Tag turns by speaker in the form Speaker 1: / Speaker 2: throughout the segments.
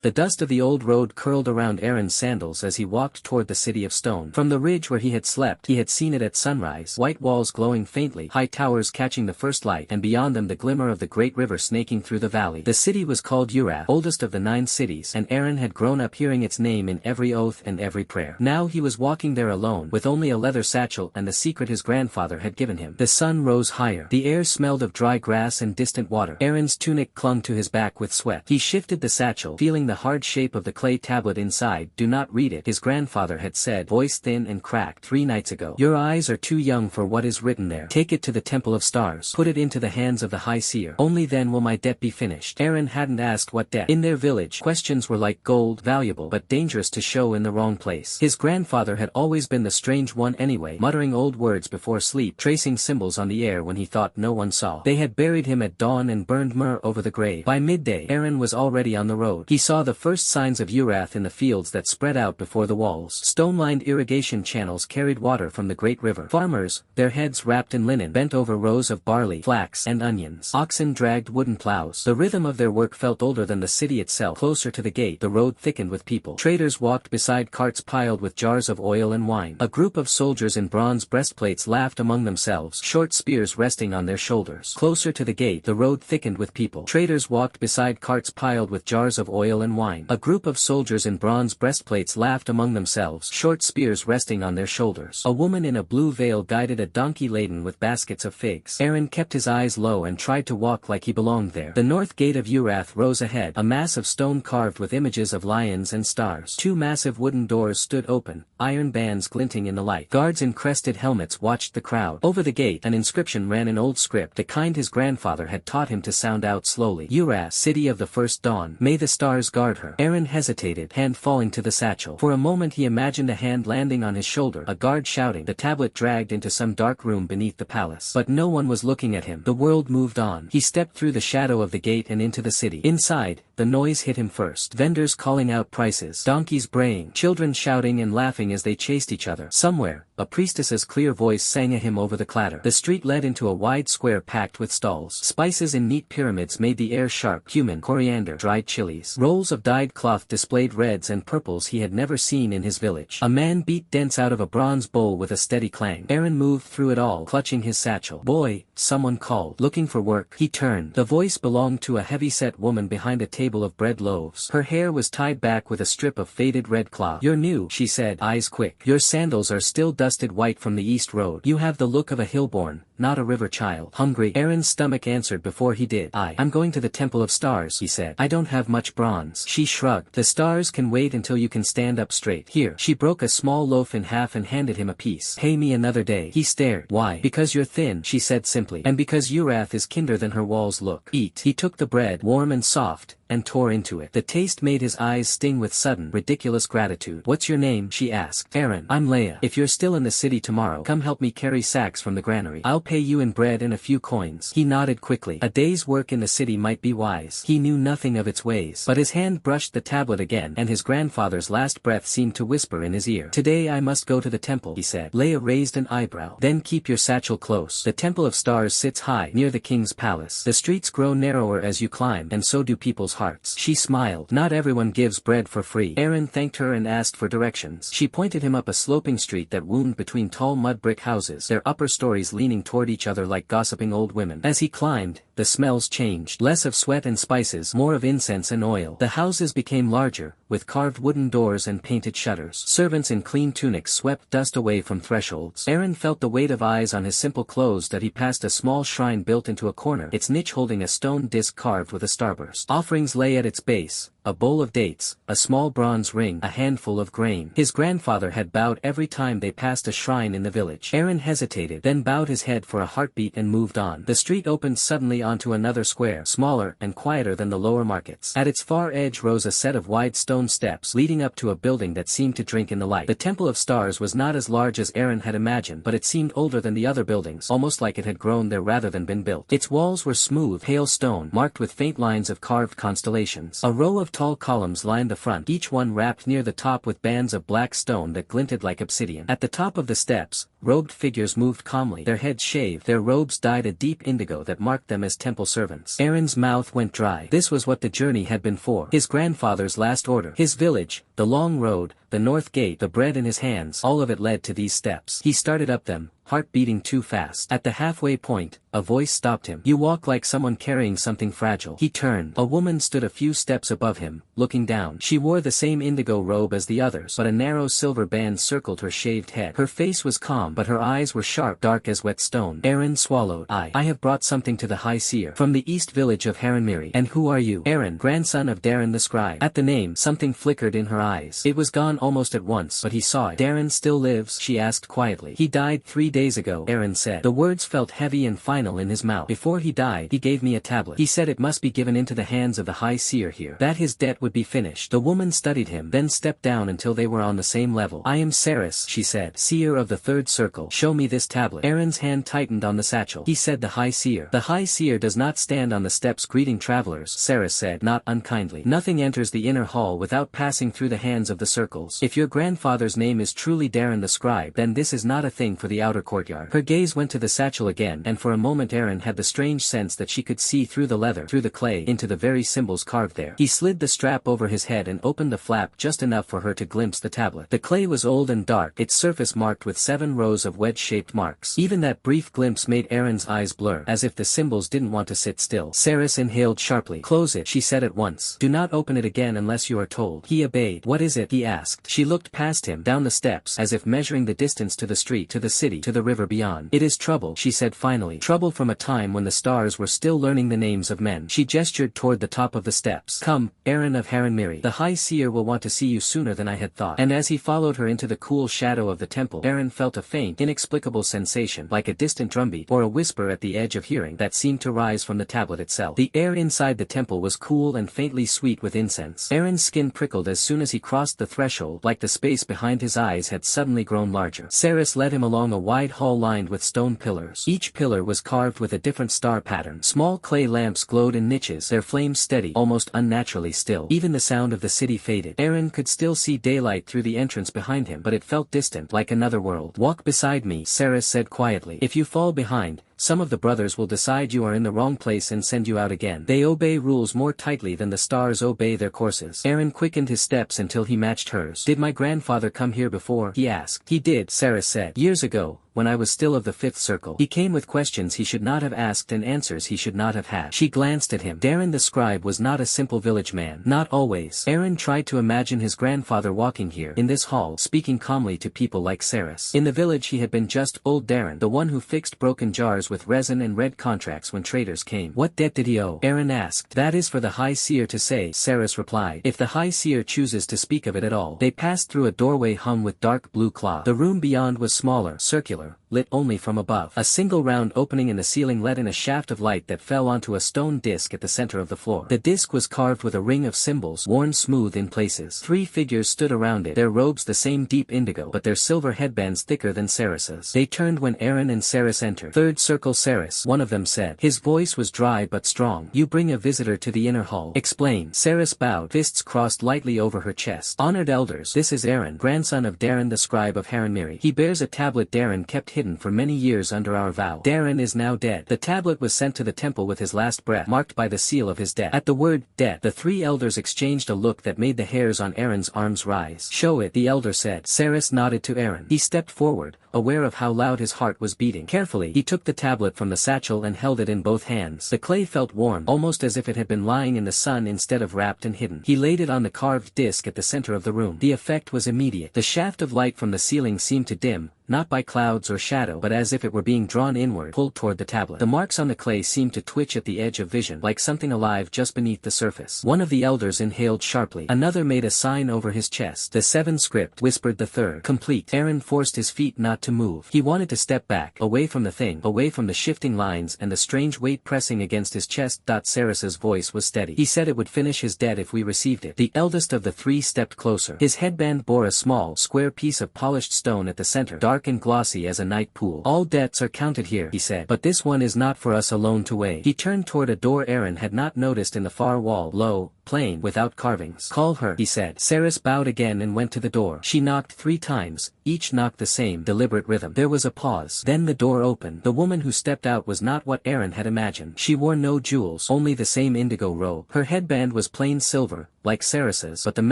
Speaker 1: The dust of the old road curled around Aaron's sandals as he walked toward the city of stone. From the ridge where he had slept he had seen it at sunrise, white walls glowing faintly, high towers catching the first light, and beyond them the glimmer of the great river snaking through the valley. The city was called Urath, oldest of the 9 cities, and Aaron had grown up hearing its name in every oath and every prayer. Now he was walking there alone, with only a leather satchel and the secret his grandfather had given him. The sun rose higher. The air smelled of dry grass and distant water. Aaron's tunic clung to his back with sweat. He shifted the satchel, feeling the hard shape of the clay tablet inside. "Do not read it," his grandfather had said, voice thin and cracked, 3 nights ago. "Your eyes are too young for what is written there. Take it to the Temple of Stars. Put it into the hands of the High Seer. Only then will my debt be finished." Aaron hadn't asked what debt. In their village, questions were like gold, valuable but dangerous to show in the wrong place. His grandfather had always been the strange one anyway, muttering old words before sleep, tracing symbols on the air when he thought no one saw. They had buried him at dawn and burned myrrh over the grave. By midday, Aaron was already on the road. He saw the first signs of Urath in the fields that spread out before the walls. Stone-lined irrigation channels carried water from the great river. Farmers, their heads wrapped in linen, bent over rows of barley, flax, and onions. Oxen dragged wooden plows. The rhythm of their work felt older than the city itself. Closer to the gate, the road thickened with people. Traders walked beside carts piled with jars of oil and wine. A group of soldiers in bronze breastplates laughed among themselves, short spears resting on their shoulders. Closer to the gate, the road thickened with people. Traders walked beside carts piled with jars of oil and wine. A group of soldiers in bronze breastplates laughed among themselves, short spears resting on their shoulders. A woman in a blue veil guided a donkey laden with baskets of figs. Aaron kept his eyes low and tried to walk like he belonged there. The north gate of Urath rose ahead, a mass of stone carved with images of lions and stars. 2 massive wooden doors stood open, iron bands glinting in the light. Guards in crested helmets watched the crowd. Over the gate, an inscription ran in old script, the kind his grandfather had taught him to sound out slowly. Urath, city of the first dawn. May the stars guard her. Aaron hesitated, hand falling to the satchel. For a moment he imagined a hand landing on his shoulder, a guard shouting, the tablet dragged into some dark room beneath the palace. But no one was looking at him. The world moved on. He stepped through the shadow of the gate and into the city. Inside, the noise hit him first. Vendors calling out prices, donkeys braying, children shouting and laughing as they chased each other. Somewhere, a priestess's clear voice sang a hymn over the clatter. The street led into a wide square packed with stalls. Spices in neat pyramids made the air sharp, cumin, coriander, dried chilies. Rolls of dyed cloth displayed reds and purples he had never seen in his village. A man beat dents out of a bronze bowl with a steady clang. Aaron moved through it all, clutching his satchel. "Boy," someone called. "Looking for work?" He turned. The voice belonged to a heavy-set woman behind a table of bread loaves. Her hair was tied back with a strip of faded red cloth. "You're new," she said, eyes quick. "Your sandals are still dusted white from the east road. You have the look of a hillborn, not a river child." "Hungry?" Aaron's stomach answered before he did. I'm going to the Temple of Stars," he said. "I don't have much bronze." She shrugged. "The stars can wait until you can stand up straight. Here." She broke a small loaf in half and handed him a piece. "Pay me another day." He stared. "Why?" "Because you're thin," she said simply. "And because Urath is kinder than her walls look." "Eat." He took the bread, warm and soft, and tore into it. The taste made his eyes sting with sudden, ridiculous gratitude. "What's your name?" she asked. "Aaron." "I'm Leah. If you're still in the city tomorrow, come help me carry sacks from the granary. I'll pay you in bread and a few coins." He nodded quickly. A day's work in the city might be wise. He knew nothing of its ways. But his hand brushed the tablet again, and his grandfather's last breath seemed to whisper in his ear. "Today I must go to the temple," he said. Leah raised an eyebrow. "Then keep your satchel close. The Temple of Stars sits high, near the king's palace. The streets grow narrower as you climb, and so do people's hearts." She smiled. "Not everyone gives bread for free." Aaron thanked her and asked for directions. She pointed him up a sloping street that wound between tall mud brick houses, their upper stories leaning toward each other like gossiping old women. As he climbed, the smells changed. Less of sweat and spices, more of incense and oil. The houses became larger, with carved wooden doors and painted shutters. Servants in clean tunics swept dust away from thresholds. Aaron felt the weight of eyes on his simple clothes that he passed a small shrine built into a corner, its niche holding a stone disc carved with a starburst. Offerings lay at its base, a bowl of dates, a small bronze ring, a handful of grain. His grandfather had bowed every time they passed a shrine in the village. Aaron hesitated, then bowed his head for a heartbeat and moved on. The street opened suddenly onto another square, smaller and quieter than the lower markets. At its far edge rose a set of wide stone steps leading up to a building that seemed to drink in the light. The Temple of Stars was not as large as Aaron had imagined, but it seemed older than the other buildings, almost like it had grown there rather than been built. Its walls were smooth, pale stone, marked with faint lines of carved constellations. A row of 12 tall columns lined the front, each one wrapped near the top with bands of black stone that glinted like obsidian. At the top of the steps, robed figures moved calmly, their heads shaved, their robes dyed a deep indigo that marked them as temple servants. Aaron's mouth went dry. This was what the journey had been for. His grandfather's last order. His village, the long road, the north gate, the bread in his hands, all of it led to these steps. He started up them, heart beating too fast. At the halfway point, a voice stopped him. You walk like someone carrying something fragile. He turned. A woman stood a few steps above him, looking down. She wore the same indigo robe as the others, but a narrow silver band circled her shaved head. Her face was calm, but her eyes were sharp, dark as wet stone. Aaron swallowed. I have brought something to the High Seer. From the east village of Haranmiri. And who are you? Aaron, grandson of Darren the scribe. At the name, something flickered in her eyes. It was gone almost at once, but he saw it. Darren still lives? She asked quietly. He died 3 days ago, Aaron said. The words felt heavy and final in his mouth. Before he died, he gave me a tablet. He said it must be given into the hands of the High Seer here, that his debt would be finished. The woman studied him, then stepped down until they were on the same level. I am Saris, she said, seer of the third circle. Show me this tablet. Aaron's hand tightened on the satchel. He said, the High Seer. The High Seer does not stand on the steps greeting travelers, Saris said, not unkindly. Nothing enters the inner hall without passing through the hands of the circles. If your grandfather's name is truly Darren the scribe, then this is not a thing for the outer courtyard. Her gaze went to the satchel again, and for a moment Aaron had the strange sense that she could see through the leather, through the clay, into the very symbols carved there. He slid the strap over his head and opened the flap just enough for her to glimpse the tablet. The clay was old and dark, its surface marked with 7 rows of wedge-shaped marks. Even that brief glimpse made Aaron's eyes blur, as if the symbols didn't want to sit still. Saris inhaled sharply. Close it, she said at once. Do not open it again unless you are told. He obeyed. What is it? He asked. She looked past him, down the steps, as if measuring the distance to the street, to the city, to the river beyond. It is trouble, she said finally. Trouble from a time when the stars were still learning the names of men. She gestured toward the top of the steps. Come, Aaron of Haranmiri. The High Seer will want to see you sooner than I had thought. And as he followed her into the cool shadow of the temple, Aaron felt a faint, inexplicable sensation, like a distant drumbeat, or a whisper at the edge of hearing, that seemed to rise from the tablet itself. The air inside the temple was cool and faintly sweet with incense. Aaron's skin prickled as soon as he crossed the threshold, like the space behind his eyes had suddenly grown larger. Saris led him along a wide hall lined with stone pillars. Each pillar was carved with a different star pattern. Small clay lamps glowed in niches, their flames steady, almost unnaturally still. Even the sound of the city faded. Aaron could still see daylight through the entrance behind him, but it felt distant, like another world. Walk beside me, Saris said quietly. If you fall behind, some of the brothers will decide you are in the wrong place and send you out again. They obey rules more tightly than the stars obey their courses. Aaron quickened his steps until he matched hers. Did my grandfather come here before? He asked. He did, Saris said. Years ago, when I was still of the 5th circle. He came with questions he should not have asked and answers he should not have had. She glanced at him. Darren the scribe was not a simple village man. Not always. Aaron tried to imagine his grandfather walking here, in this hall, speaking calmly to people like Saris. In the village he had been just old Darren, the one who fixed broken jars with resin and read contracts when traders came. What debt did he owe? Aaron asked. That is for the High Seer to say, Saris replied. If the High Seer chooses to speak of it at all. They passed through a doorway hung with dark blue cloth. The room beyond was smaller, circular, lit only from above. A single round opening in the ceiling let in a shaft of light that fell onto a stone disc at the center of the floor. The disc was carved with a ring of symbols, worn smooth in places. 3 figures stood around it, their robes the same deep indigo, but their silver headbands thicker than Saris's. They turned when Aaron and Saris entered. Third circle Saris, one of them said. His voice was dry but strong. You bring a visitor to the inner hall. Explain. Saris bowed, fists crossed lightly over her chest. Honored elders, this is Aaron, grandson of Darren the scribe of Haranmiri. He bears a tablet Darren kept hidden for many years under our vow. Darren is now dead. The tablet was sent to the temple with his last breath, marked by the seal of his death. At the word, death, the 3 elders exchanged a look that made the hairs on Aaron's arms rise. Show it, the elder said. Saris nodded to Aaron. He stepped forward, aware of how loud his heart was beating. Carefully, he took the tablet from the satchel and held it in both hands. The clay felt warm, almost as if it had been lying in the sun instead of wrapped and hidden. He laid it on the carved disc at the center of the room. The effect was immediate. The shaft of light from the ceiling seemed to dim, not by clouds or shadow, but as if it were being drawn inward, pulled toward the tablet. The marks on the clay seemed to twitch at the edge of vision, like something alive just beneath the surface. One of the elders inhaled sharply. Another made a sign over his chest. The 7 script, whispered the third. Complete. Aaron forced his feet not to move. He wanted to step back, away from the thing, away from the shifting lines and the strange weight pressing against his chest. Saris's voice was steady. He said it would finish his debt if we received it. The eldest of the 3 stepped closer. His headband bore a small, square piece of polished stone at the center, dark dark and glossy as a night pool. "All debts are counted here," he said. "But this one is not for us alone to weigh." He turned toward a door Aaron had not noticed in the far wall. "Low, plain, without carvings. Call her," he said. Saris bowed again and went to the door. She knocked 3 times, each knocked the same deliberate rhythm. There was a pause. Then the door opened. The woman who stepped out was not what Aaron had imagined. She wore no jewels, only the same indigo robe. Her headband was plain silver, like Saris's, but the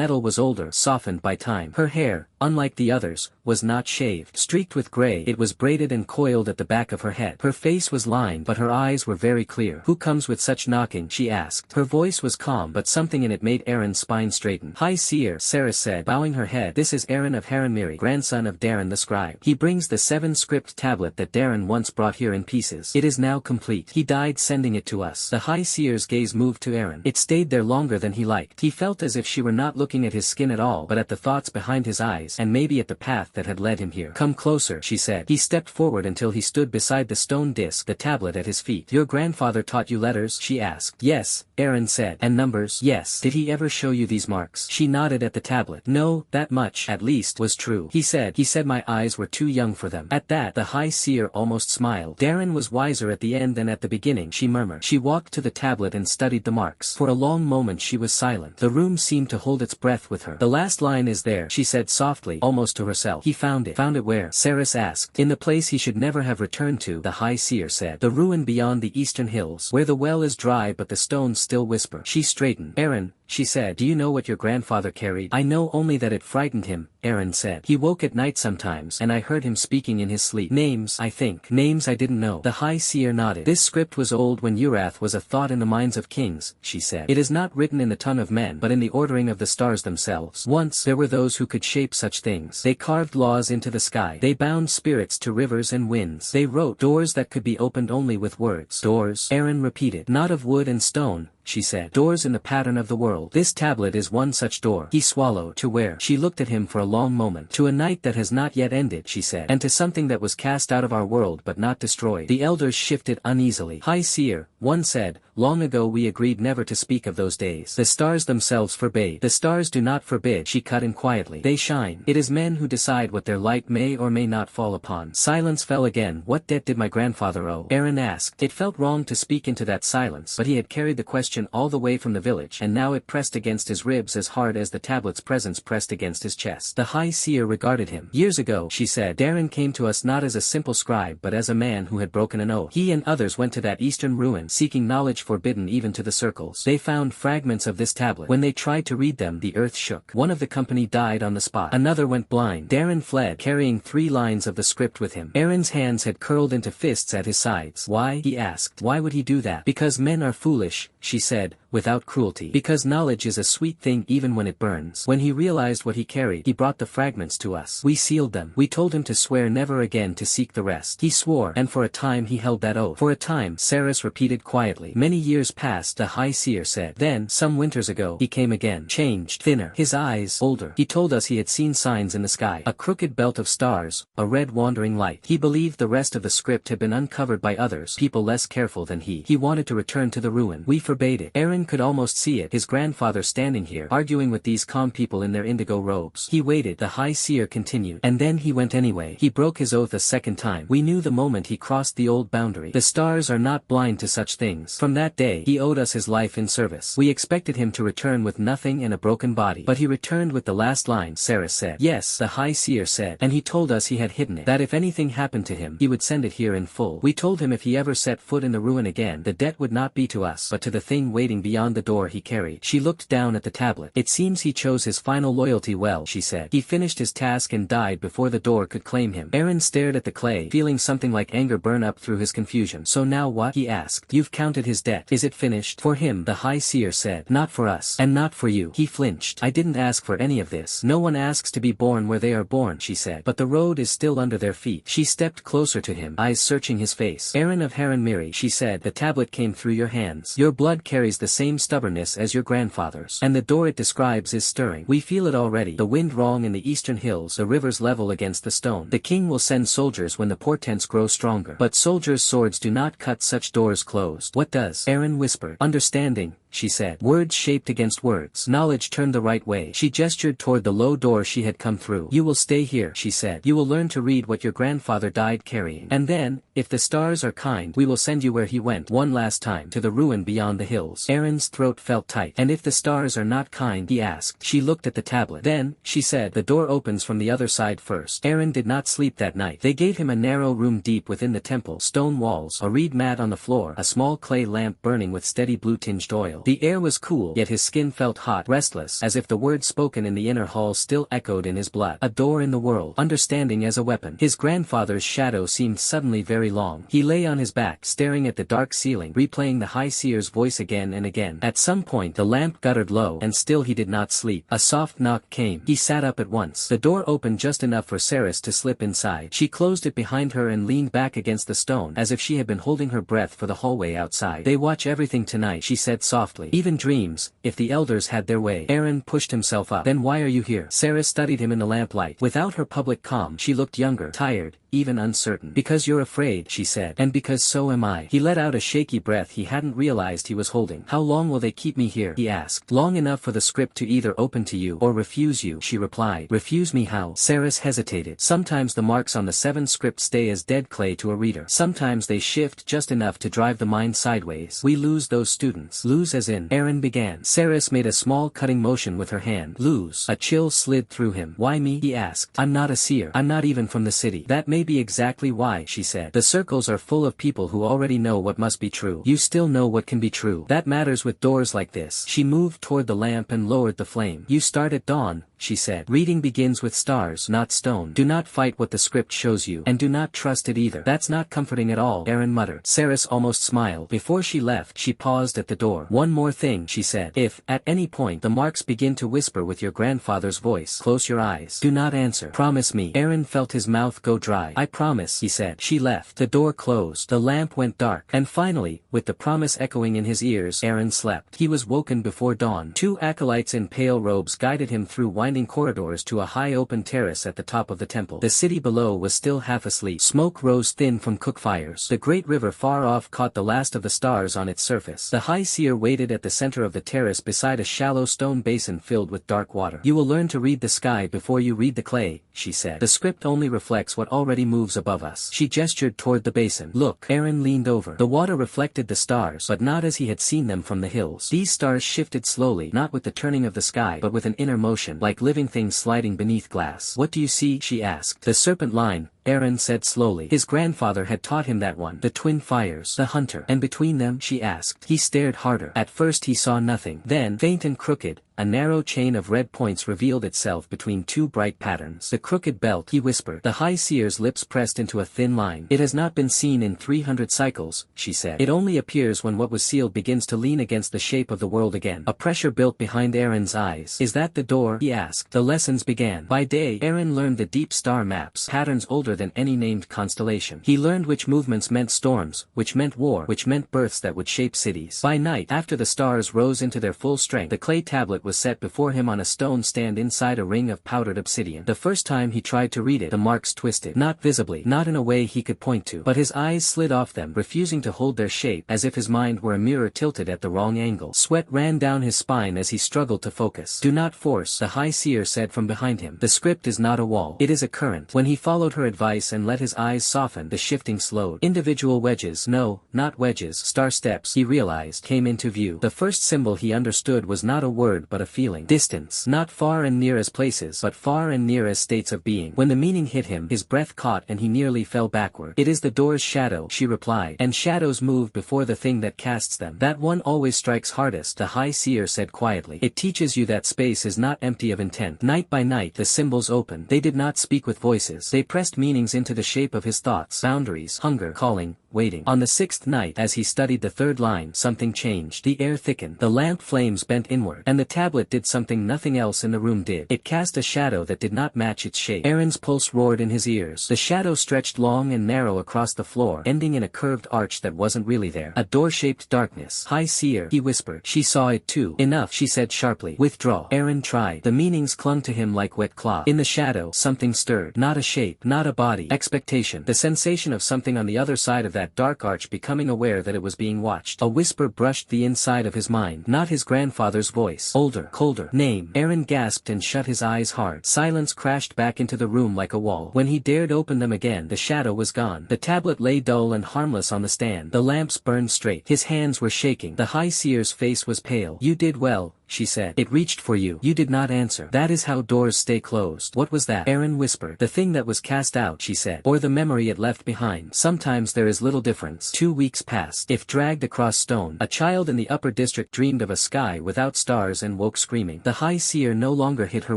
Speaker 1: metal was older, softened by time. Her hair, unlike the others, was not shaved. Streaked with gray, it was braided and coiled at the back of her head. Her face was lined, but her eyes were very clear. "Who comes with such knocking?" she asked. Her voice was calm, but something in it made Aaron's spine straighten. "High Seer," Saris said, bowing her head. "This is Aaron of Haranmiri, grandson of Darren the scribe. He brings the 7 script tablet that Darren once brought here in pieces. It is now complete. He died sending it to us." The High Seer's gaze moved to Aaron. It stayed there longer than he liked. He felt as if she were not looking at his skin at all, but at the thoughts behind his eyes, and maybe at the path that had led him here. "Come closer," she said. He stepped forward until he stood beside the stone disc, the tablet at his feet. "Your grandfather taught you letters?" she asked. "Yes," Aaron said. "And numbers?" "Yes." "Did he ever show you these marks?" She nodded at the tablet. "No, that much, at least, was true. He said my eyes were too young for them." At that, the High Seer almost smiled. "Darren was wiser at the end than at the beginning," she murmured. She walked to the tablet and studied the marks. For a long moment she was silent. The room seemed to hold its breath with her. "The last line is there," she said softly, almost to herself. "He found it." "Found it where?" Saris asked. "In the place he should never have returned to," the High Seer said. "The ruin beyond the eastern hills, where the well is dry but the stones still whisper." She straightened. "Aaron," she said, "do you know what your grandfather carried?" "I know only that it frightened him," Aaron said. "He woke at night sometimes, and I heard him speaking in his sleep. Names, I think." "Names I didn't know." The High Seer nodded. "This script was old when Urath was a thought in the minds of kings," she said. "It is not written in the tongue of men, but in the ordering of the stars themselves. Once there were those who could shape such things. They carved laws into the sky. They bound spirits to rivers and winds. They wrote doors that could be opened only with words." "Doors?" Aaron repeated. "Not of wood and stone," she said. "Doors in the pattern of the world. This tablet is one such door." He swallowed. "To where?" She looked at him for a long moment. "To a night that has not yet ended," she said. "And to something that was cast out of our world but not destroyed." The elders shifted uneasily. "High Seer," one said, "long ago we agreed never to speak of those days. The stars themselves forbade." "The stars do not forbid," she cut in quietly. "They shine. It is men who decide what their light may or may not fall upon." Silence fell again. "What debt did my grandfather owe?" Aaron asked. It felt wrong to speak into that silence, but he had carried the question all the way from the village, and now it pressed against his ribs as hard as the tablet's presence pressed against his chest. The High Seer regarded him. "Years ago," she said, "Darren came to us not as a simple scribe but as a man who had broken an oath. He and others went to that eastern ruin, seeking knowledge forbidden even to the circles. They found fragments of this tablet. When they tried to read them, the earth shook. One of the company died on the spot. Another went blind. Darren fled, carrying 3 lines of the script with him." Aaron's hands had curled into fists at his sides. "Why?" he asked. "Why would he do that?" "Because men are foolish," she said, without cruelty. "Because knowledge is a sweet thing even when it burns." When he realized what he carried, he brought the fragments to us. We sealed them. We told him to swear never again to seek the rest. He swore, and for a time he held that oath. "For a time," Saris repeated quietly. "Many years passed," the High Seer said. "Then, some winters ago, he came again. Changed, thinner, his eyes older. He told us he had seen signs in the sky. A crooked belt of stars, a red wandering light. He believed the rest of the script had been uncovered by others, people less careful than he. He wanted to return to the ruin. We forbade it." Aaron could almost see it, his grandfather standing here, arguing with these calm people in their indigo robes. He waited, the High Seer continued. "And then he went anyway. He broke his oath a second time. We knew the moment he crossed the old boundary. The stars are not blind to such things. From that day, he owed us his life in service. We expected him to return with nothing and a broken body. But he returned with the last line," Saris said. "Yes," the High Seer said. "And he told us he had hidden it. That if anything happened to him, he would send it here in full. We told him if he ever set foot in the ruin again, the debt would not be to us but to the thing waiting beyond the door he carried." She looked down at the tablet. "It seems he chose his final loyalty well," she said. "He finished his task and died before the door could claim him." Aaron stared at the clay, feeling something like anger burn up through his confusion. "So now what?" he asked. "You've counted his debt. Is it finished?" "For him," the High Seer said. "Not for us. And not for you." He flinched. "I didn't ask for any of this." "No one asks to be born where they are born," she said. "But the road is still under their feet." She stepped closer to him, eyes searching his face. "Aaron of Haranmiri," she said, "the tablet came through your hands. Your blood carries the same stubbornness as your grandfather's. And the door it describes is stirring. We feel it already. The wind wrong in the eastern hills, the rivers level against the stone. The king will send soldiers when the portents grow stronger. But soldiers' swords do not cut such doors closed." "What does?" Aaron whispered. "Understanding," she said. Words shaped against words. Knowledge turned the right way. She gestured toward the low door she had come through. You will stay here, she said. You will learn to read what your grandfather died carrying. And then, if the stars are kind, we will send you where he went one last time, to the ruin beyond the hills. Aaron's throat felt tight. And if the stars are not kind, he asked. She looked at the tablet. Then, she said, the door opens from the other side first. Aaron did not sleep that night. They gave him a narrow room deep within the temple, stone walls, a reed mat on the floor, a small clay lamp burning with steady blue-tinged oil. The air was cool, yet his skin felt hot, restless, as if the words spoken in the inner hall still echoed in his blood. A door in the world, understanding as a weapon. His grandfather's shadow seemed suddenly very long. He lay on his back, staring at the dark ceiling, replaying the high seer's voice again and again. At some point the lamp guttered low, and still he did not sleep. A soft knock came. He sat up at once. The door opened just enough for Saris to slip inside. She closed it behind her and leaned back against the stone, as if she had been holding her breath for the hallway outside. They watch everything tonight, she said softly. Even dreams, if the elders had their way. Aaron pushed himself up. Then why are you here? Saris studied him in the lamplight. Without her public calm, she looked younger, tired, even uncertain. Because you're afraid, she said. And because so am I. He let out a shaky breath he hadn't realized he was holding. How long will they keep me here? He asked. Long enough for the script to either open to you or refuse you, she replied. Refuse me how? Saris hesitated. Sometimes the marks on the 7 script stay as dead clay to a reader. Sometimes they shift just enough to drive the mind sideways. We lose those students. Lose as in? Aaron began. Saris made a small cutting motion with her hand. Lose. A chill slid through him. Why me? He asked. I'm not a seer. I'm not even from the city. That may be exactly why, she said. The circles are full of people who already know what must be true. You still know what can be true. That matters with doors like this. She moved toward the lamp and lowered the flame. You start at dawn, she said. Reading begins with stars, not stone. Do not fight what the script shows you, and do not trust it either. That's not comforting at all, Aaron muttered. Saris almost smiled. Before she left, she paused at the door. One more thing, she said. If, at any point, the marks begin to whisper with your grandfather's voice, close your eyes. Do not answer. Promise me. Aaron felt his mouth go dry. I promise, he said. She left. The door closed. The lamp went dark. And finally, with the promise echoing in his ears, Aaron slept. He was woken before dawn. 2 acolytes in pale robes guided him through winding corridors to a high open terrace at the top of the temple. The city below was still half asleep. Smoke rose thin from cook fires. The great river far off caught the last of the stars on its surface. The high seer waited at the center of the terrace beside a shallow stone basin filled with dark water. You will learn to read the sky before you read the clay, she said. The script only reflects what already moves above us. She gestured toward the basin. Look. Aaron leaned over. The water reflected the stars, but not as he had seen them from the hills. These stars shifted slowly, not with the turning of the sky, but with an inner motion, like living things sliding beneath glass. What do you see? She asked. The serpent line, Aaron said slowly. His grandfather had taught him that one. The twin fires. The hunter. And between them? She asked. He stared harder. At first he saw nothing. Then, faint and crooked, a narrow chain of red points revealed itself between 2 bright patterns. The crooked belt, he whispered. The high seer's lips pressed into a thin line. It has not been seen in 300 cycles, she said. It only appears when what was sealed begins to lean against the shape of the world again. A pressure built behind Aaron's eyes. Is that the door? He asked. The lessons began. By day, Aaron learned the deep star maps, patterns older than any named constellation. He learned which movements meant storms, which meant war, which meant births that would shape cities. By night, after the stars rose into their full strength, the clay tablet was set before him on a stone stand inside a ring of powdered obsidian. The first time he tried to read it, the marks twisted. Not visibly, not in a way he could point to, but his eyes slid off them, refusing to hold their shape, as if his mind were a mirror tilted at the wrong angle. Sweat ran down his spine as he struggled to focus. Do not force, the high seer said from behind him. The script is not a wall. It is a current. When he followed her advice and let his eyes soften, the shifting slowed. Individual wedges, no, not wedges, star steps, he realized, came into view. The first symbol he understood was not a word but a feeling. Distance. Not far and near as places, but far and near as states of being. When the meaning hit him, his breath caught and he nearly fell backward. It is the door's shadow, she replied. And shadows move before the thing that casts them. That one always strikes hardest, the high seer said quietly. It teaches you that space is not empty of intent. Night by night the symbols opened. They did not speak with voices. They pressed meanings into the shape of his thoughts. Boundaries, hunger, calling, waiting. On the 6th night, as he studied the 3rd line, something changed. The air thickened. The lamp flames bent inward. And the tablet did something nothing else in the room did. It cast a shadow that did not match its shape. Aaron's pulse roared in his ears. The shadow stretched long and narrow across the floor, ending in a curved arch that wasn't really there. A door-shaped darkness. High seer, he whispered. She saw it too. Enough, she said sharply. Withdraw. Aaron tried. The meanings clung to him like wet cloth. In the shadow, something stirred. Not a shape, not a body. Expectation. The sensation of something on the other side of that dark arch, becoming aware that it was being watched. A whisper brushed the inside of his mind. Not his grandfather's voice. Older, colder. Name. Aaron gasped and shut his eyes hard. Silence crashed back into the room like a wall. When he dared open them again, the shadow was gone. The tablet lay dull and harmless on the stand. The lamps burned straight. His hands were shaking. The High Seer's face was pale. "You did well," she said. "It reached for you. You did not answer. That is how doors stay closed." "What was that?" Aaron whispered. "The thing that was cast out," she said. "Or the memory it left behind. Sometimes there is little difference." 2 weeks passed. If dragged across stone, a child in the upper district dreamed of a sky without stars and woke screaming. The High Seer no longer hid her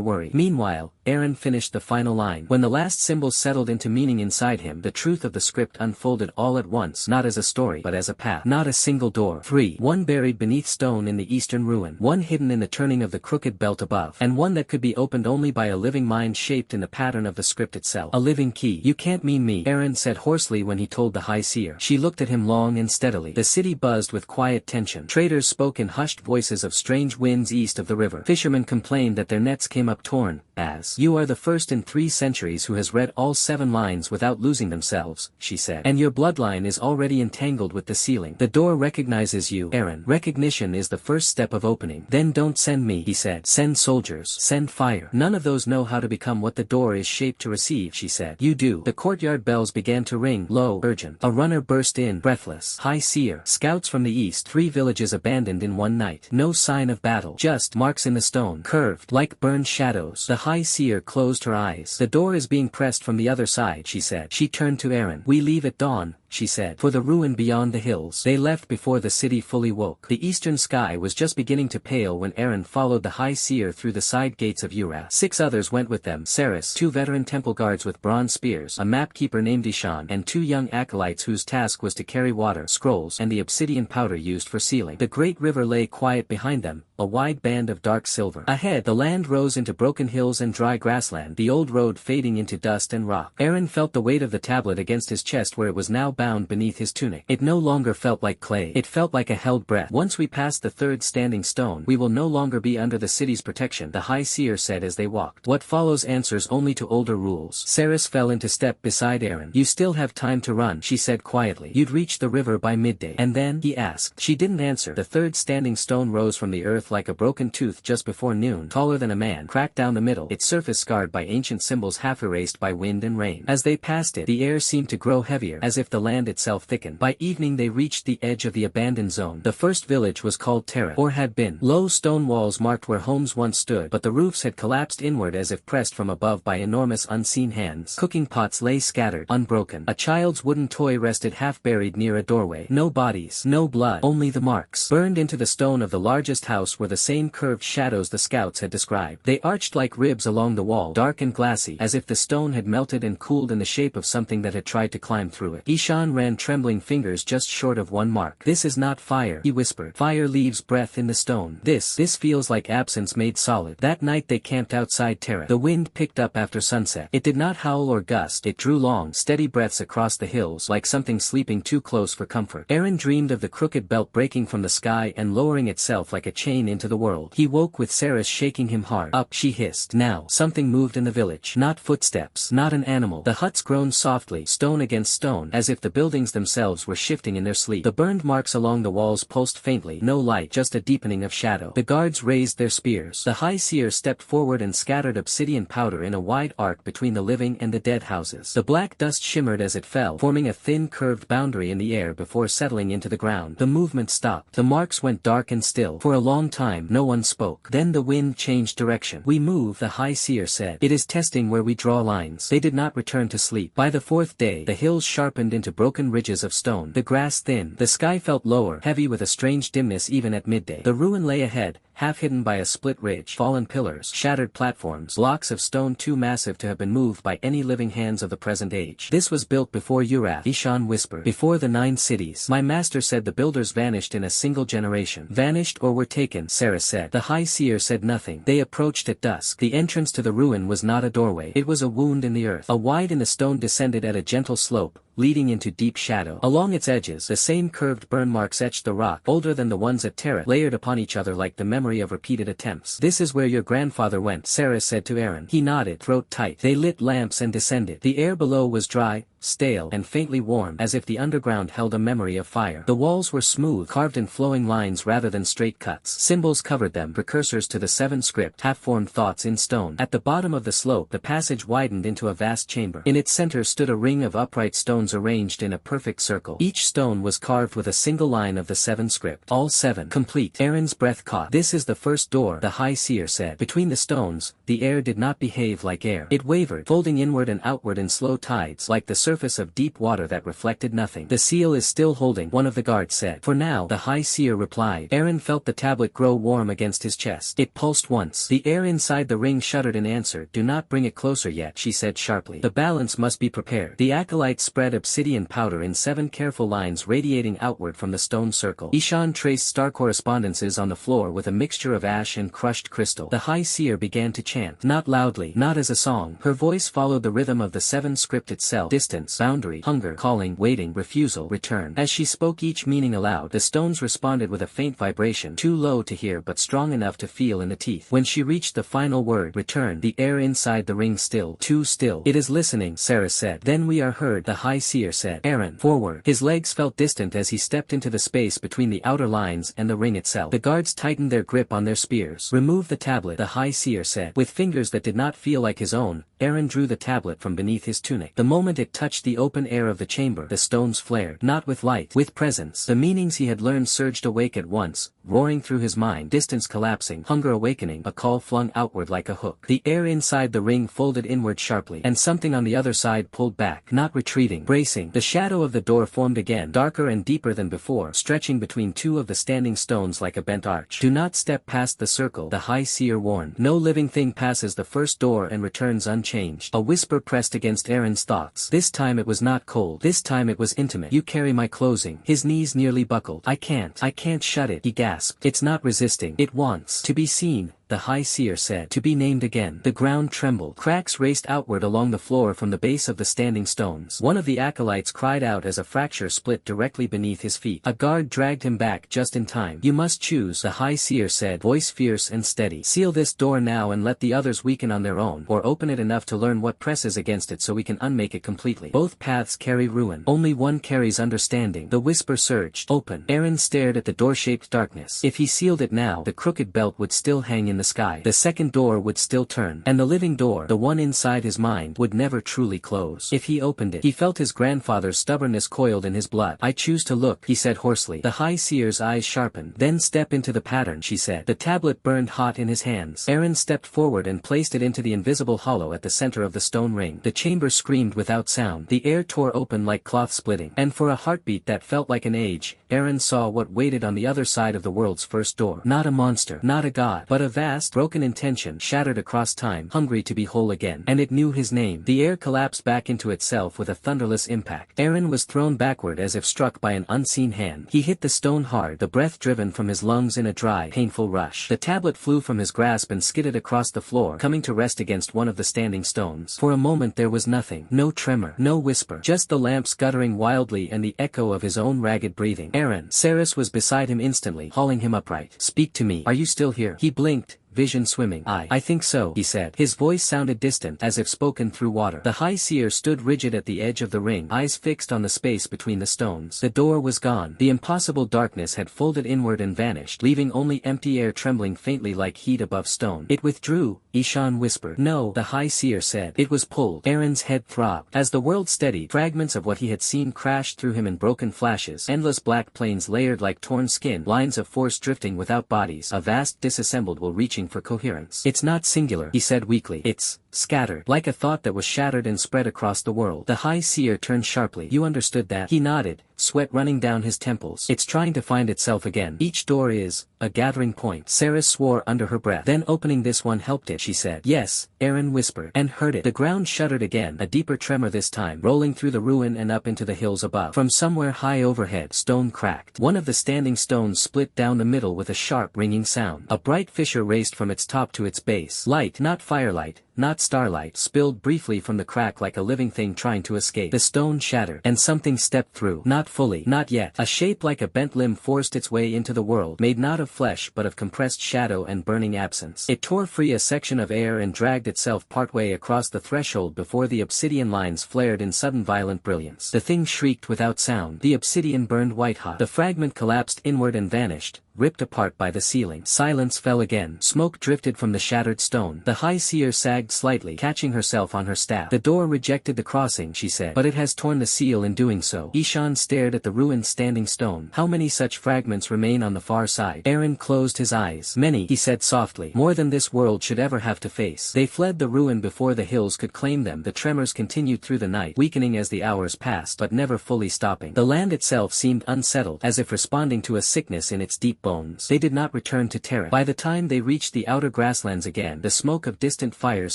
Speaker 1: worry. Meanwhile, Aaron finished the final line. When the last symbol settled into meaning inside him, the truth of the script unfolded all at once, not as a story but as a path. Not a single door. 3. One buried beneath stone in the eastern ruin. One hidden in the turning of the crooked belt above. And one that could be opened only by a living mind shaped in the pattern of the script itself. A living key. "You can't mean me," Aaron said hoarsely when he told the High Seer. She looked at him long and steadily. The city buzzed with quiet tension. Traders spoke in hushed voices of strange winds east of the river. Fishermen complained that their nets came up torn. "As you are the first in 3 centuries who has read all 7 lines without losing themselves," she said. "And your bloodline is already entangled with the ceiling. The door recognizes you, Aaron. Recognition is the first step of opening." "Then don't send me," he said. "Send soldiers. Send fire. None of those know how to become what the door is shaped to receive," she said. "You do." The courtyard bells began to ring, low, urgent. A runner burst in, breathless. "High Seer. Scouts from the east. 3 villages abandoned in one night. No sign of battle. Just marks in the stone, curved like burned shadows." The High Seer closed her eyes. "The door is being pressed from the other side," she said. She turned to Aaron. "We leave at dawn," she said, "for the ruin beyond the hills." They left before the city fully woke. The eastern sky was just beginning to pale when Aaron followed the High Seer through the side gates of Urath. 6 others went with them: Saris, 2 veteran temple guards with bronze spears, a mapkeeper named Ishan, and 2 young acolytes whose task was to carry water, scrolls, and the obsidian powder used for sealing. The great river lay quiet behind them, a wide band of dark silver. Ahead, the land rose into broken hills and dry grassland, the old road fading into dust and rock. Aaron felt the weight of the tablet against his chest where it was now bound beneath his tunic. It no longer felt like clay. It felt like a held breath. "Once we pass the 3rd standing stone, we will no longer be under the city's protection," the High Seer said as they walked. "What follows answers only to older rules." Saris fell into step beside Aaron. "You still have time to run," she said quietly. "You'd reach the river by midday." "And then?" he asked. She didn't answer. The 3rd standing stone rose from the earth like a broken tooth just before noon, taller than a man, cracked down the middle, its surface scarred by ancient symbols half erased by wind and rain. As they passed it, the air seemed to grow heavier, as if the land itself thickened. By evening they reached the edge of the abandoned zone. The first village was called Terra, or had been. Low stone walls marked where homes once stood, but the roofs had collapsed inward as if pressed from above by enormous unseen hands. Cooking pots lay scattered, unbroken. A child's wooden toy rested half buried near a doorway. No bodies, no blood, only the marks. Burned into the stone of the largest house were the same curved shadows the scouts had described. They arched like ribs along the wall, dark and glassy, as if the stone had melted and cooled in the shape of something that had tried to climb through it. Ishan ran trembling fingers just short of one mark. "This is not fire," he whispered. "Fire leaves breath in the stone. This feels like absence made solid." That night they camped outside Terra. The wind picked up after sunset. It did not howl or gust. It drew long, steady breaths across the hills, like something sleeping too close for comfort. Aaron dreamed of the crooked belt breaking from the sky and lowering itself like a chain into the world. He woke with Saris shaking him hard. "Up," she hissed. Now, something moved in the village. Not footsteps, not an animal. The huts groaned softly, stone against stone, as if the buildings themselves were shifting in their sleep. The burned marks along the walls pulsed faintly. No light, just a deepening of shadow. The guards raised their spears. The High Seer stepped forward and scattered obsidian powder in a wide arc between the living and the dead houses. The black dust shimmered as it fell, forming a thin curved boundary in the air before settling into the ground. The movement stopped. The marks went dark and still. For a long time, no one spoke. Then the wind changed direction. "We move," the High Seer said. "It is testing where we draw lines." They did not return to sleep. By the 4th day, the hills sharpened into broken ridges of stone. The grass thin. The sky felt lower, heavy with a strange dimness even at midday. The ruin lay ahead, half hidden by a split ridge, fallen pillars, shattered platforms, blocks of stone too massive to have been moved by any living hands of the present age. "This was built before Urath," Ishan whispered. "Before the 9 cities. My master said the builders vanished in a single generation." "Vanished or were taken," Saris said. The High Seer said nothing. They approached at dusk. The entrance to the ruin was not a doorway. It was a wound in the earth. A wide in the stone descended at a gentle slope, leading into deep shadow. Along its edges, the same curved burn marks etched the rock, older than the ones at Terra, layered upon each other like the memory of repeated attempts. "This is where your grandfather went," Saris said to Aaron. He nodded, throat tight. They lit lamps and descended. The air below was dry, stale and faintly warm as if the underground held a memory of fire. The walls were smooth, carved in flowing lines rather than straight cuts. Symbols covered them, precursors to the 7 script, half-formed thoughts in stone. At the bottom of the slope the passage widened into a vast chamber. In its center stood a ring of upright stones arranged in a perfect circle. Each stone was carved with a single line of the 7 script. All 7 complete. Aaron's breath caught. This is the first door, the High Seer said. Between the stones, the air did not behave like air. It wavered, folding inward and outward in slow tides, like the surface of deep water that reflected nothing. The seal is still holding, one of the guards said. For now, the High Seer replied. Aaron felt the tablet grow warm against his chest. It pulsed once. The air inside the ring shuddered in answer. Do not bring it closer yet, she said sharply. The balance must be prepared. The acolytes spread obsidian powder in 7 careful lines radiating outward from the stone circle. Ishan traced star correspondences on the floor with a mixture of ash and crushed crystal. The High Seer began to chant. Not loudly, not as a song. Her voice followed the rhythm of the 7 script itself. Distance, boundary, hunger, calling, waiting, refusal, return. As she spoke each meaning aloud, the stones responded with a faint vibration, too low to hear but strong enough to feel in the teeth. When she reached the final word, return, the air inside the ring still, too still. It is listening, Sarah said. Then we are heard, the High Seer said. Aaron, forward. His legs felt distant as he stepped into the space between the outer lines and the ring itself. The guards tightened their grip on their spears. Remove the tablet, the High Seer said. With fingers that did not feel like his own, Aaron drew the tablet from beneath his tunic. The moment it touched the open air of the chamber, the stones flared. Not with light, with presence. The meanings he had learned surged awake at once, roaring through his mind. Distance collapsing, hunger awakening, a call flung outward like a hook. The air inside the ring folded inward sharply, and something on the other side pulled back, not retreating, bracing. The shadow of the door formed again, darker and deeper than before, stretching between 2 of the standing stones like a bent arch. Do not step past the circle, the High Seer warned. No living thing passes the first door and returns unchanged. A whisper pressed against Aaron's thoughts. This time it was not cold. This time it was intimate. You carry my closing. His knees nearly buckled. I can't shut it, he gasped. It's not resisting. It wants to be seen, the High Seer said. To be named again. The ground trembled. Cracks raced outward along the floor from the base of the standing stones. One of the acolytes cried out as a fracture split directly beneath his feet. A guard dragged him back just in time. You must choose, the High Seer said, voice fierce and steady. Seal this door now and let the others weaken on their own, or open it enough to learn what presses against it so we can unmake it completely. Both paths carry ruin. Only one carries understanding. The whisper surged. Open. Aaron stared at the door-shaped darkness. If he sealed it now, the crooked belt would still hang in the sky. The second door would still turn. And the living door, the one inside his mind, would never truly close. If he opened it, he felt his grandfather's stubbornness coiled in his blood. I choose to look, he said hoarsely. The High Seer's eyes sharpened. Then step into the pattern, she said. The tablet burned hot in his hands. Aaron stepped forward and placed it into the invisible hollow at the center of the stone ring. The chamber screamed without sound. The air tore open like cloth splitting. And for a heartbeat that felt like an age, Aaron saw what waited on the other side of the world's first door. Not a monster, not a god, but a vast, broken intention shattered across time, hungry to be whole again. And it knew his name. The air collapsed back into itself with a thunderless impact. Aaron was thrown backward as if struck by an unseen hand. He hit the stone hard, the breath driven from his lungs in a dry, painful rush. The tablet flew from his grasp and skidded across the floor, coming to rest against one of the standing stones. For a moment there was nothing. No tremor, no whisper, just the lamps guttering wildly and the echo of his own ragged breathing. Aaron. Saris was beside him instantly, hauling him upright. Speak to me. Are you still here? He blinked. Vision swimming. I think so, he said. His voice sounded distant, as if spoken through water. The High Seer stood rigid at the edge of the ring, eyes fixed on the space between the stones. The door was gone. The impossible darkness had folded inward and vanished, leaving only empty air trembling faintly like heat above stone. It withdrew, Ishan whispered. No, the High Seer said. It was pulled. Aaron's head throbbed. As the world steadied, fragments of what he had seen crashed through him in broken flashes. Endless black planes layered like torn skin, lines of force drifting without bodies, a vast disassembled will reaching for coherence. It's not singular, he said weakly. It's scattered, like a thought that was shattered and spread across the world. The High Seer turned sharply. You understood that? He nodded, sweat running down his temples. It's trying to find itself again. Each door is a gathering point. Saris swore under her breath. Then opening this one helped it, she said. Yes, Aaron whispered, and heard it. The ground shuddered again, a deeper tremor this time, rolling through the ruin and up into the hills above. From somewhere high overhead, stone cracked. One of the standing stones split down the middle with a sharp ringing sound. A bright fissure raced from its top to its base. Light, not firelight, not starlight, spilled briefly from the crack like a living thing trying to escape. The stone shattered, and something stepped through. Not fully, not yet. A shape like a bent limb forced its way into the world, made not of flesh but of compressed shadow and burning absence. It tore free a section of air and dragged itself partway across the threshold before the obsidian lines flared in sudden violent brilliance. The thing shrieked without sound. The obsidian burned white-hot. The fragment collapsed inward and vanished, ripped apart by the ceiling. Silence fell again. Smoke drifted from the shattered stone. The high seer sagged slightly, catching herself on her staff. The door rejected the crossing, she said, but it has torn the seal in doing so. Ishan stared at the ruined standing stone. How many such fragments remain on the far side? Aaron closed his eyes. Many, he said softly. More than this world should ever have to face. They fled the ruin before the hills could claim them. The tremors continued through the night, weakening as the hours passed but never fully stopping. The land itself seemed unsettled, as if responding to a sickness in its deep bones. They did not return to Terra. By the time they reached the outer grasslands again, the smoke of distant fires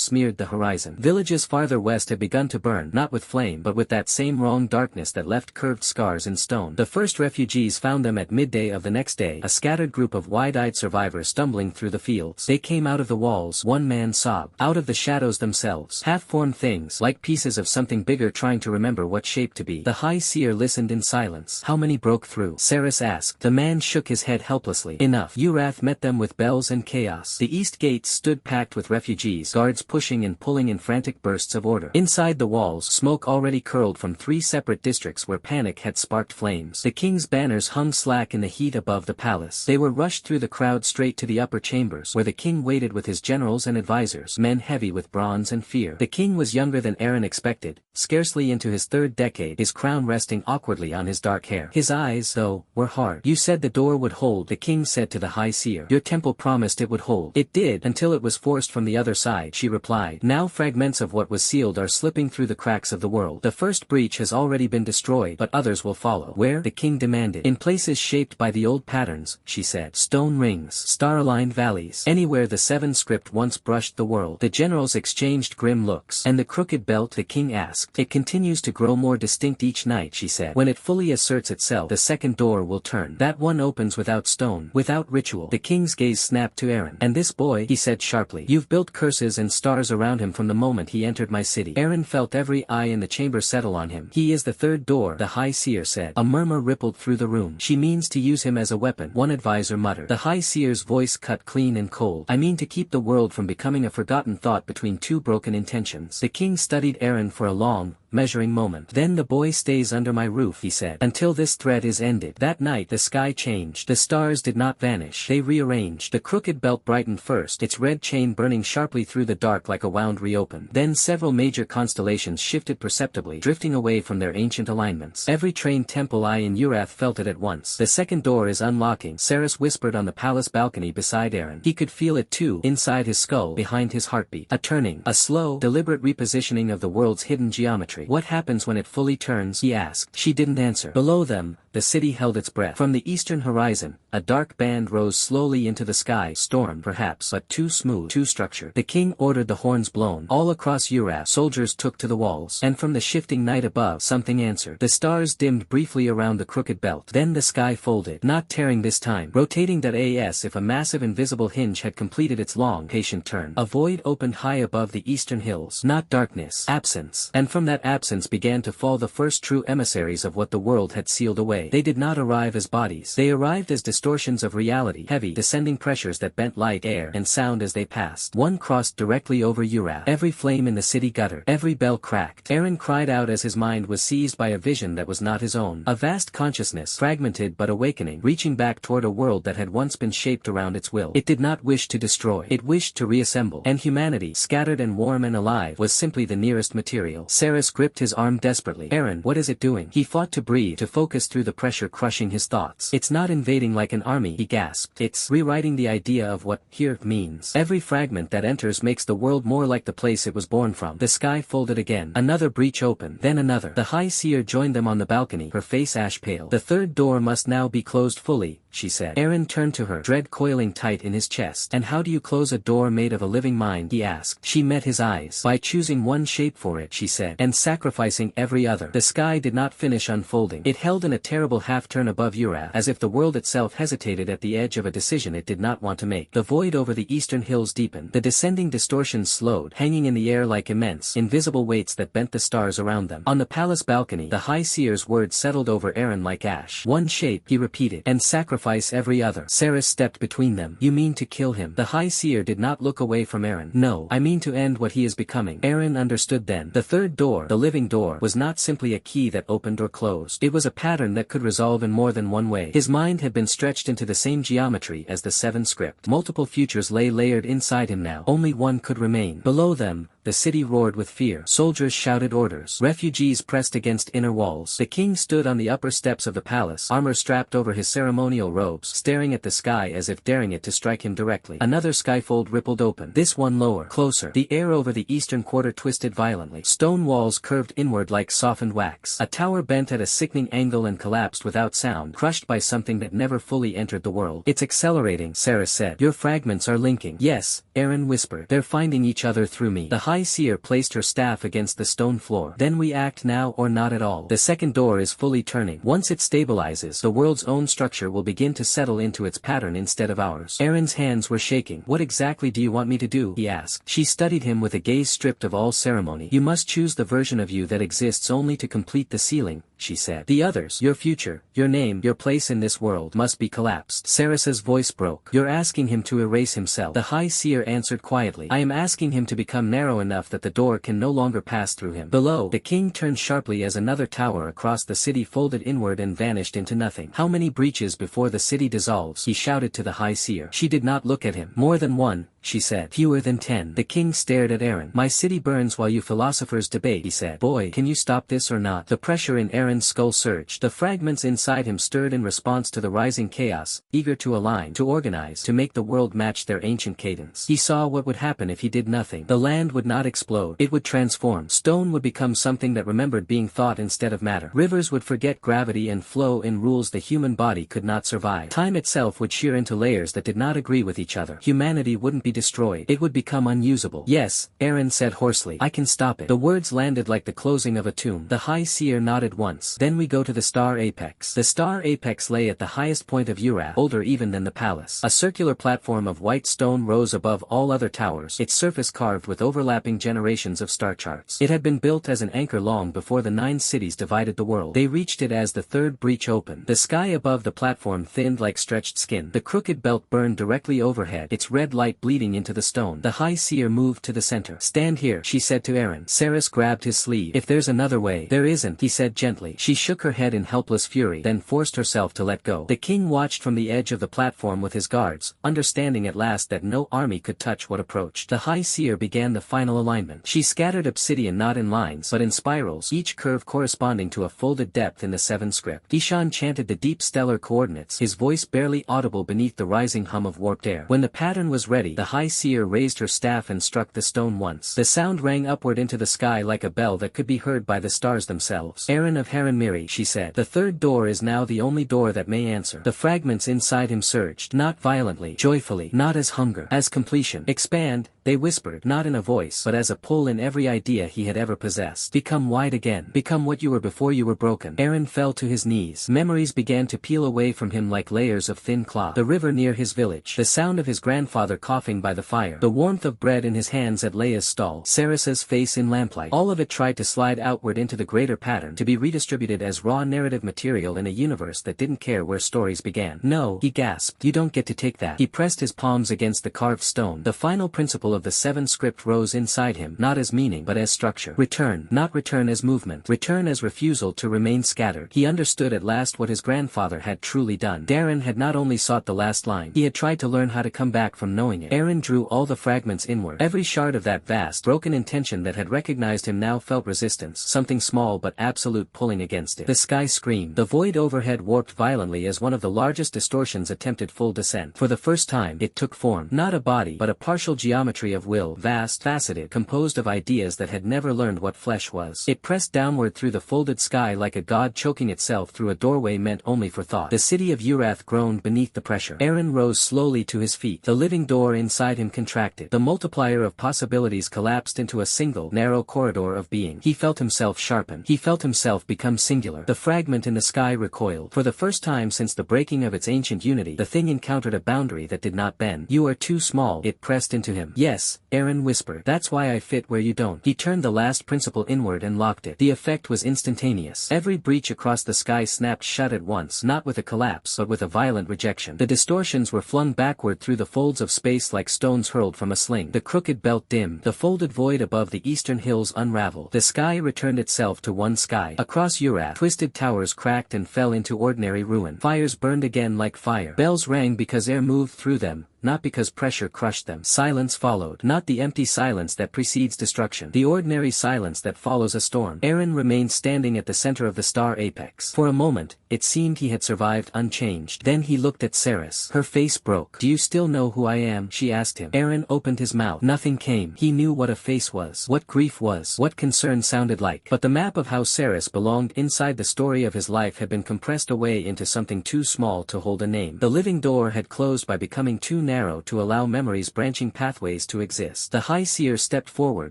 Speaker 1: smeared the horizon. Villages farther west had begun to burn, not with flame but with that same wrong darkness that left curved scars in stone. The first refugees found them at midday of the next day, a scattered group of wide-eyed survivors stumbling through the fields. They came out of the walls, one man sobbed, out of the shadows themselves, half-formed things, like pieces of something bigger trying to remember what shape to be. The high seer listened in silence. How many broke through? Saris asked. The man shook his head helplessly. Enough. Urath met them with bells and chaos. The east gates stood packed with refugees, guards pushing and pulling in frantic bursts of order. Inside the walls, smoke already curled from 3 separate districts where panic had sparked flames. The king's banners hung slack in the heat above the palace. They were rushed through the crowd straight to the upper chambers, where the king waited with his generals and advisors, men heavy with bronze and fear. The king was younger than Aaron expected, scarcely into his 3rd decade, his crown resting awkwardly on his dark hair. His eyes, though, were hard. You said the door would hold, the king said to the high seer. Your temple promised it would hold. It did, until it was forced from the other side, she replied. Now fragments of what was sealed are slipping through the cracks of the world. The first breach has already been destroyed, but others will follow. Where? The king demanded. In places shaped by the old patterns, she said. Stone rings, star-aligned valleys. Anywhere the 7 script once brushed the world. The generals exchanged grim looks. And the crooked belt? The king asked. It continues to grow more distinct each night, she said. When it fully asserts itself, the second door will turn. That one opens without stone, without ritual. The king's gaze snapped to Aaron. And this boy? He said sharply. You've built curses and stars around him from the moment he entered my city. Aaron felt every eye in the chamber settle on him. He is the 3rd door, the high seer said. A murmur rippled through the room. She means to use him as a weapon, one advisor muttered. The high seer's voice cut clean and cold. I mean to keep the world from becoming a forgotten thought between 2 broken intentions. The king studied Aaron for a long, measuring moment. Then the boy stays under my roof, he said, until this threat is ended. That night the sky changed. The stars did not vanish. They rearranged. The crooked belt brightened first, its red chain burning sharply through the dark like a wound reopened. Then several major constellations shifted perceptibly, drifting away from their ancient alignments. Every trained temple eye in Urath felt it at once. The second door is unlocking, Saris whispered on the palace balcony beside Aaron. He could feel it too, inside his skull, behind his heartbeat. A turning, a slow, deliberate repositioning of the world's hidden geometry. What happens when it fully turns? He asked. She didn't answer. Below them, the city held its breath. From the eastern horizon, a dark band rose slowly into the sky. Storm, perhaps, but too smooth, too structured. The king ordered the horns blown. All across Urath, soldiers took to the walls. And from the shifting night above, something answered. The stars dimmed briefly around the crooked belt. Then the sky folded. Not tearing this time. Rotating as if a massive invisible hinge had completed its long, patient turn. A void opened high above the eastern hills. Not darkness. Absence. And from that absence began to fall the first true emissaries of what the world had sealed away. They did not arrive as bodies. They arrived as distortions of reality, heavy, descending pressures that bent light, air, and sound as they passed. One crossed directly over Urath. Every flame in the city guttered. Every bell cracked. Aaron cried out as his mind was seized by a vision that was not his own. A vast consciousness, fragmented but awakening, reaching back toward a world that had once been shaped around its will. It did not wish to destroy. It wished to reassemble. And humanity, scattered and warm and alive, was simply the nearest material. Saris gripped his arm desperately. Aaron, what is it doing? He fought to breathe, to focus through the pressure crushing his thoughts. It's not invading like an army, he gasped. It's rewriting the idea of what here means. Every fragment that enters makes the world more like the place it was born from. The sky folded again. Another breach opened. Then another. The high seer joined them on the balcony, her face ash pale. The third door must now be closed fully, she said. Aaron turned to her, dread coiling tight in his chest. And how do you close a door made of a living mind? He asked. She met his eyes. By choosing one shape for it, she said. And sacrificing every other. The sky did not finish unfolding. It held in a terrible half-turn above Urath, as if the world itself hesitated at the edge of a decision it did not want to make. The void over the eastern hills deepened. The descending distortions slowed, hanging in the air like immense, invisible weights that bent the stars around them. On the palace balcony, the High Seer's words settled over Aaron like ash. One shape, he repeated, and sacrifice every other. Saris stepped between them. You mean to kill him? The High Seer did not look away from Aaron. No, I mean to end what he is becoming. Aaron understood then. The third door, the living door, was not simply a key that opened or closed. It was a pattern that could resolve in more than one way. His mind had been stretched into the same geometry as the seven script. Multiple futures lay layered inside him now. Only one could remain. Below them, the city roared with fear. Soldiers shouted orders. Refugees pressed against inner walls. The king stood on the upper steps of the palace, armor strapped over his ceremonial robes, staring at the sky as if daring it to strike him directly. Another skyfold rippled open. This one lower, closer. The air over the eastern quarter twisted violently. Stone walls curved inward like softened wax. A tower bent at a sickening angle and collapsed without sound, crushed by something that never fully entered the world. It's accelerating, Saris said. Your fragments are linking. Yes, Aaron whispered. They're finding each other through me. The High Seer placed her staff against the stone floor. Then we act now or not at all. The second door is fully turning. Once it stabilizes, the world's own structure will begin to settle into its pattern instead of ours. Aaron's hands were shaking. What exactly do you want me to do? He asked. She studied him with a gaze stripped of all ceremony. You must choose the version of you that exists only to complete the ceiling, she said. The others, your future, your name, your place in this world, must be collapsed. Saris's voice broke. You're asking him to erase himself. The High Seer answered quietly. I am asking him to become narrow enough that the door can no longer pass through him. Below, the king turned sharply as another tower across the city folded inward and vanished into nothing. How many breaches before the city dissolves? He shouted to the High Seer. She did not look at him. More than one, she said. Fewer than 10. The king stared at Aaron. My city burns while you philosophers debate, he said. Boy, can you stop this or not? The pressure in Aaron's skull surged. The fragments inside him stirred in response to the rising chaos, eager to align, to organize, to make the world match their ancient cadence. He saw what would happen if he did nothing. The land would not explode. It would transform. Stone would become something that remembered being thought instead of matter. Rivers would forget gravity and flow in rules the human body could not survive. Time itself would shear into layers that did not agree with each other. Humanity wouldn't be destroyed. It would become unusable. Yes, Aaron said hoarsely. I can stop it. The words landed like the closing of a tomb. The High Seer nodded once. Then we go to the star apex. The star apex lay at the highest point of Urath, older even than the palace. A circular platform of white stone rose above all other towers, its surface carved with overlapping generations of star charts. It had been built as an anchor long before the 9 cities divided the world. They reached it as the third breach opened. The sky above the platform thinned like stretched skin. The crooked belt burned directly overhead, its red light bleeding into the stone. The High Seer moved to the center. Stand here, she said to Aaron. Saris grabbed his sleeve. If there's another way. There isn't, he said gently. She shook her head in helpless fury, then forced herself to let go. The king watched from the edge of the platform with his guards, understanding at last that no army could touch what approached. The High Seer began the final alignment. She scattered obsidian not in lines, but in spirals, each curve corresponding to a folded depth in the 7 script. Ishan chanted the deep stellar coordinates, his voice barely audible beneath the rising hum of warped air. When the pattern was ready, the High Seer raised her staff and struck the stone once. The sound rang upward into the sky like a bell that could be heard by the stars themselves. Aaron of Haranmiri, she said. The third door is now the only door that may answer. The fragments inside him surged, not violently, joyfully, not as hunger, as completion. Expand, they whispered, not in a voice, but as a pull in every idea he had ever possessed. Become wide again. Become what you were before you were broken. Aaron fell to his knees. Memories began to peel away from him like layers of thin cloth. The river near his village. The sound of his grandfather coughing by the fire. The warmth of bread in his hands at Leia's stall. Saris's face in lamplight. All of it tried to slide outward into the greater pattern, to be redistributed as raw narrative material in a universe that didn't care where stories began. No, he gasped. You don't get to take that. He pressed his palms against the carved stone. The final principle of the 7 script rose inside him, not as meaning but as structure. Return, not return as movement. Return as refusal to remain scattered. He understood at last what his grandfather had truly done. Darren had not only sought the last line, he had tried to learn how to come back from knowing it. Aaron drew all the fragments inward. Every shard of that vast, broken intention that had recognized him now felt resistance, something small but absolute pulling against it. The sky screamed. The void overhead warped violently as one of the largest distortions attempted full descent. For the first time, it took form. Not a body, but a partial geometry geometry of will, vast, faceted, composed of ideas that had never learned what flesh was. It pressed downward through the folded sky like a god choking itself through a doorway meant only for thought. The city of Urath groaned beneath the pressure. Aaron rose slowly to his feet. The living door inside him contracted. The multiplier of possibilities collapsed into a single, narrow corridor of being. He felt himself sharpen. He felt himself become singular. The fragment in the sky recoiled. For the first time since the breaking of its ancient unity, the thing encountered a boundary that did not bend. You are too small, it pressed into him. Yes, Aaron whispered. That's why I fit where you don't. He turned the last principle inward and locked it. The effect was instantaneous. Every breach across the sky snapped shut at once, not with a collapse but with a violent rejection. The distortions were flung backward through the folds of space like stones hurled from a sling. The crooked belt dimmed. The folded void above the eastern hills unraveled. The sky returned itself to one sky. Across Urath, twisted towers cracked and fell into ordinary ruin. Fires burned again like fire. Bells rang because air moved through them, not because pressure crushed them. Silence followed. Not the empty silence that precedes destruction. The ordinary silence that follows a storm. Aaron remained standing at the center of the star apex. For a moment, it seemed he had survived unchanged. Then he looked at Ceres. Her face broke. Do you still know who I am? She asked him. Aaron opened his mouth. Nothing came. He knew what a face was. What grief was. What concern sounded like. But the map of how Ceres belonged inside the story of his life had been compressed away into something too small to hold a name. The living door had closed by becoming too narrow to allow memories' branching pathways to exist. The high seer stepped forward,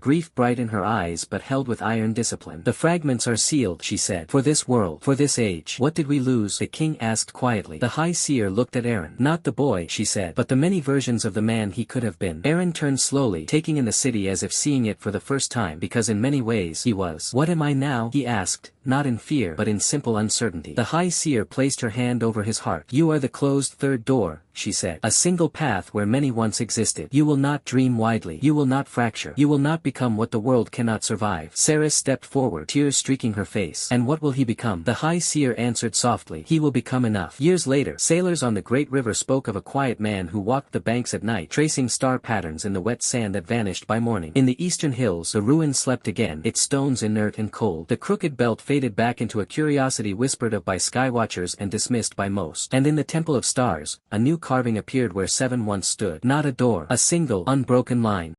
Speaker 1: grief bright in her eyes but held with iron discipline. The fragments are sealed, she said. For this world, for this age. What did we lose? The king asked quietly. The high seer looked at Aaron. Not the boy, she said, but the many versions of the man he could have been. Aaron turned slowly, taking in the city as if seeing it for the first time, because in many ways he was. What am I now? He asked, not in fear but in simple uncertainty. The high seer placed her hand over his heart. You are the closed third door, she said. A single path where many once existed. You will not dream widely. You will not fracture. You will not become what the world cannot survive. Ceres stepped forward, tears streaking her face. And what will he become? The high seer answered softly. He will become enough. Years later, sailors on the great river spoke of a quiet man who walked the banks at night, tracing star patterns in the wet sand that vanished by morning. In the eastern hills, the ruin slept again, its stones inert and cold. The crooked belt faded back into a curiosity whispered of by skywatchers and dismissed by most. And in the temple of stars, a new carving appeared where 7 once stood. Not a door, a single, unbroken line.